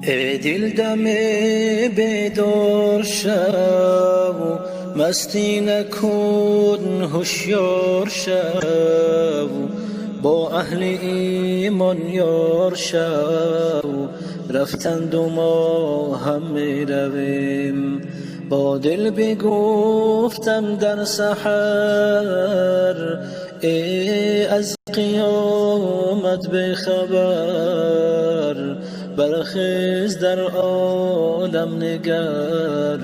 ای دل دم بیدار شو، مستی نکن هوشیار شو، با اهل ایمان یار شو، رفتند و ما هم می رویم. با دل بگفتم در سحر، ای از قیامت بخبر، برخیز در عالم نگر،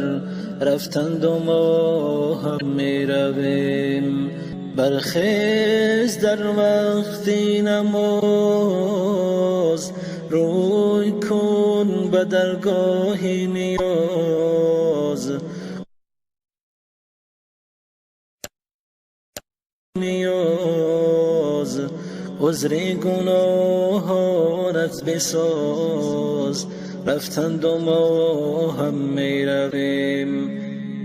رفتند و ما هم می رویم. برخیز در وقت نماز، روی کن به درگاه نیاز، عذر گناهانت بساز، رفتند و ما هم می رویم.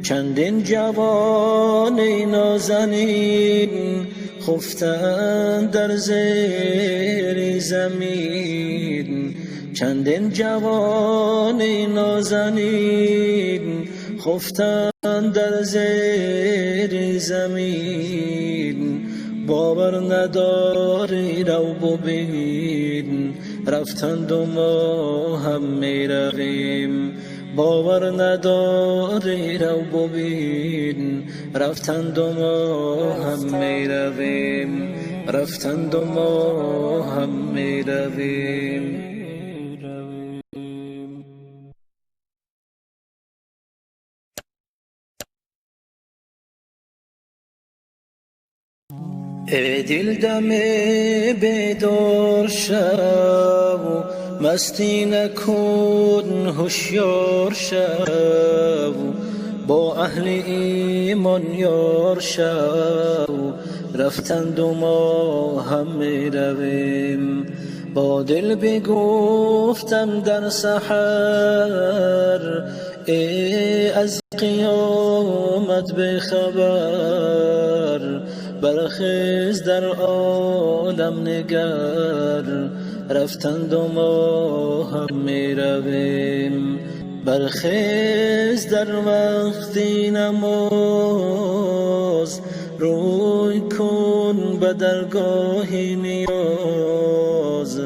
چندین جوان نازنین خفتند در زیر زمین، چندین جوان نازنین خفتند در زیر زمین. باور نداری رو ببین، رفتند و ما هم می رویم. باور نداری رو ببین، رفتند و ما هم می رویم. رفتند و ما هم می رویم. ای دل دم بیدار شو، مستی نکن هوشیار شو، با اهل ایمان یار شو، رفتند و ما هم می رویم. با دل بگفتم در سحر، ای از قیامت بخبر، برخیز در عالم نگر، رفتند و ما هم می رویم. برخیز در وقت نماز، روی کن به درگاه نیاز،